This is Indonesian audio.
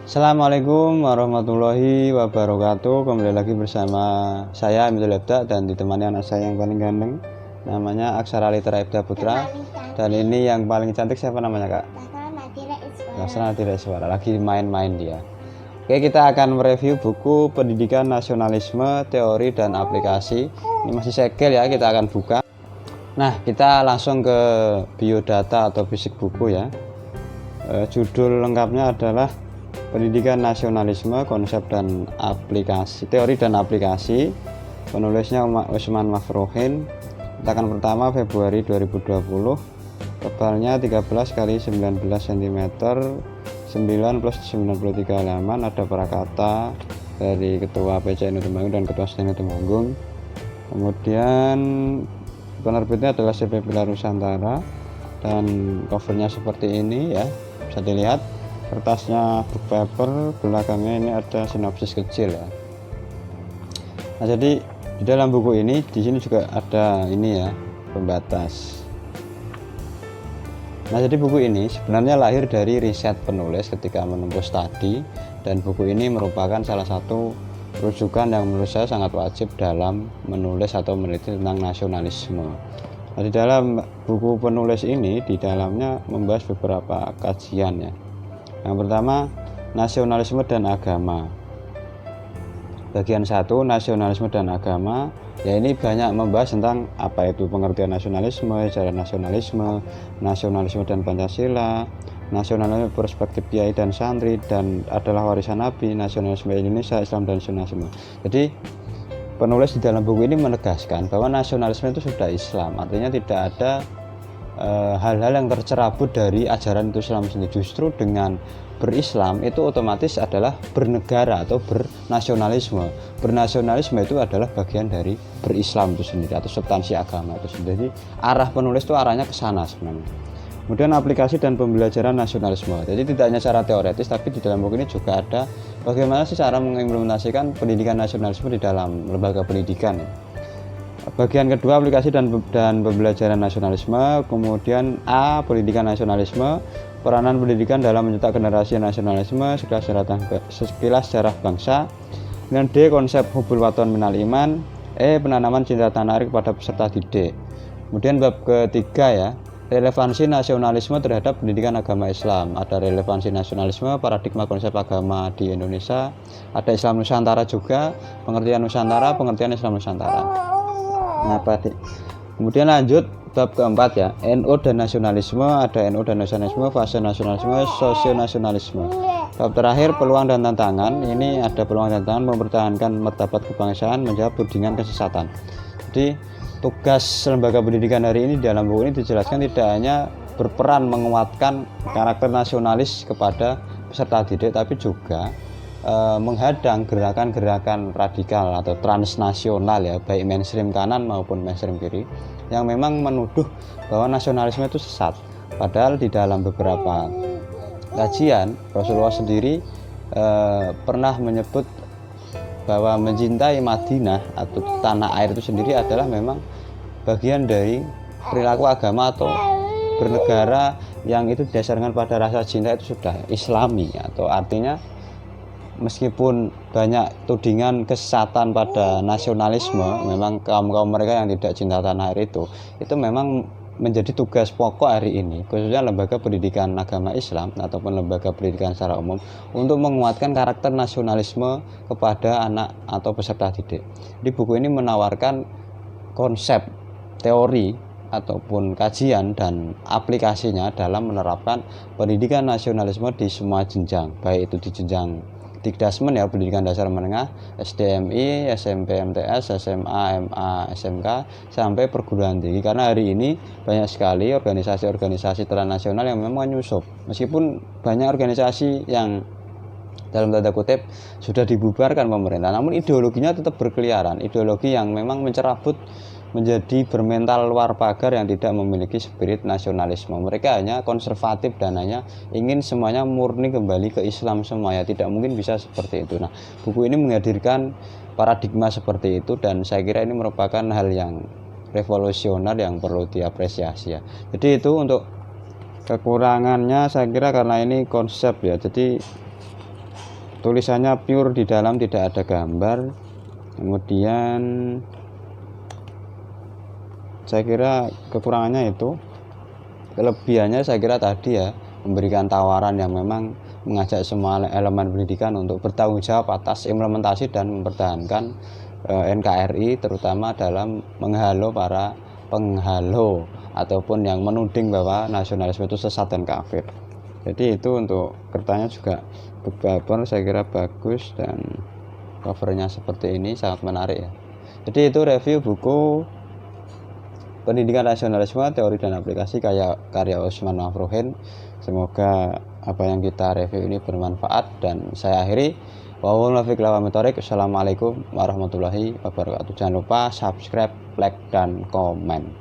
Assalamualaikum warahmatullahi wabarakatuh. Kembali lagi bersama saya Emil Lebda dan ditemani anak saya yang paling ganteng, namanya Aksara Litera Ibda Putra. Dan ini yang paling cantik siapa namanya, Kak? Laksana Natira Iswara. Lagi main-main dia. Oke, kita akan mereview buku Pendidikan Nasionalisme, Teori dan Aplikasi. Ini masih segel ya, kita akan buka. Nah, kita langsung ke biodata atau fisik buku ya. Judul lengkapnya adalah Pendidikan Nasionalisme, Konsep dan Aplikasi, Teori dan Aplikasi. Penulisnya Usman Mafrohin. Cetakan pertama Februari 2020. Tebalnya 13 kali 19 cm, 9 plus 93 halaman. Ada prakata dari Ketua PCNU Temanggung dan Ketua STNU Temanggung. Kemudian penerbitnya adalah CV Pilar Nusantara dan covernya seperti ini ya, bisa dilihat. Kertasnya book paper, belakangnya ini ada sinopsis kecil ya. Nah, jadi di dalam buku ini di sini juga ada ini ya, pembatas. Nah, jadi buku ini sebenarnya lahir dari riset penulis ketika menempuh studi, dan buku ini merupakan salah satu rujukan yang menurut saya sangat wajib dalam menulis atau meneliti tentang nasionalisme. Nah, di dalam buku penulis ini di dalamnya membahas beberapa kajian ya. Yang pertama, nasionalisme dan agama. Bagian 1, nasionalisme dan agama. Ya, ini banyak membahas tentang apa itu pengertian nasionalisme, sejarah nasionalisme, nasionalisme dan Pancasila, nasionalisme perspektif kiai dan santri, dan adalah warisan Nabi, nasionalisme Indonesia, Islam dan nasionalisme. Jadi penulis di dalam buku ini menegaskan bahwa nasionalisme itu sudah Islam, artinya tidak ada hal-hal yang tercerabut dari ajaran itu Islam sendiri. Justru dengan berislam itu otomatis adalah bernegara atau bernasionalisme. Bernasionalisme itu adalah bagian dari berislam itu sendiri atau substansi agama itu sendiri. Arah penulis itu arahnya ke sana sebenarnya. Kemudian aplikasi dan pembelajaran nasionalisme. Jadi tidak hanya secara teoretis, tapi di dalam buku ini juga ada bagaimana sih cara mengimplementasikan pendidikan nasionalisme di dalam lembaga pendidikan ya. Bagian kedua, aplikasi dan pembelajaran nasionalisme. Kemudian A, pendidikan nasionalisme, peranan pendidikan dalam mencetak generasi nasionalisme, sekilas sejarah bangsa. Kemudian D, konsep hubul waton minal iman. E, penanaman cinta tanah air kepada peserta didik. Kemudian bab ketiga ya, relevansi nasionalisme terhadap pendidikan agama Islam. Ada relevansi nasionalisme, paradigma konsep agama di Indonesia. Ada Islam Nusantara juga, pengertian Nusantara, pengertian Islam Nusantara. Kemudian lanjut bab keempat ya, NU dan nasionalisme. Ada NU dan nasionalisme, fase nasionalisme, sosionasionalisme. Bab terakhir peluang dan tantangan. Ini ada peluang dan tantangan mempertahankan martabat kebangsaan, menjawab tudingan kesesatan. Jadi tugas lembaga pendidikan hari ini dalam buku ini dijelaskan tidak hanya berperan menguatkan karakter nasionalis kepada peserta didik, tapi juga menghadang gerakan-gerakan radikal atau transnasional ya, baik mainstream kanan maupun mainstream kiri, yang memang menuduh bahwa nasionalisme itu sesat. Padahal di dalam beberapa kajian Rasulullah sendiri pernah menyebut bahwa mencintai Madinah atau tanah air itu sendiri adalah memang bagian dari perilaku agama atau bernegara yang itu didasarkan pada rasa cinta, itu sudah islami, atau artinya meskipun banyak tudingan kesesatan pada nasionalisme, memang kaum-kaum mereka yang tidak cinta tanah air itu memang menjadi tugas pokok hari ini, khususnya lembaga pendidikan agama Islam ataupun lembaga pendidikan secara umum, untuk menguatkan karakter nasionalisme kepada anak atau peserta didik. Di buku ini menawarkan konsep, teori ataupun kajian dan aplikasinya dalam menerapkan pendidikan nasionalisme di semua jenjang, baik itu di jenjang Dikdasmen ya, pendidikan dasar menengah, SDMI, SMP, MTS, SMA, MA, SMK, sampai perguruan tinggi. Karena hari ini banyak sekali organisasi-organisasi transnasional yang memang menyusup. Meskipun banyak organisasi yang dalam tanda kutip sudah dibubarkan pemerintah, namun ideologinya tetap berkeliaran. Ideologi yang memang mencerabut, menjadi bermental luar pagar, yang tidak memiliki spirit nasionalisme. Mereka hanya konservatif dan hanya ingin semuanya murni kembali ke Islam semua ya. Tidak mungkin bisa seperti itu. Nah, buku ini menghadirkan paradigma seperti itu, dan saya kira ini merupakan hal yang revolusioner yang perlu diapresiasi ya. Jadi itu untuk kekurangannya, saya kira karena ini konsep ya, jadi tulisannya pure di dalam, tidak ada gambar. Kemudian saya kira kekurangannya itu. Kelebihannya saya kira tadi ya, memberikan tawaran yang memang mengajak semua elemen pendidikan untuk bertanggung jawab atas implementasi dan mempertahankan NKRI, terutama dalam menghalau para penghalau ataupun yang menuding bahwa nasionalisme itu sesat dan kafir. Jadi itu untuk kertasnya juga berbaper, saya kira bagus, dan covernya seperti ini sangat menarik ya. Jadi itu review buku Pendidikan Nasionalisme, Teori dan Aplikasi karya Usman Mafruhin. Semoga apa yang kita review ini bermanfaat, dan saya akhiri. Wassalamualaikum warahmatullahi wabarakatuh. Jangan lupa subscribe, like, dan komen.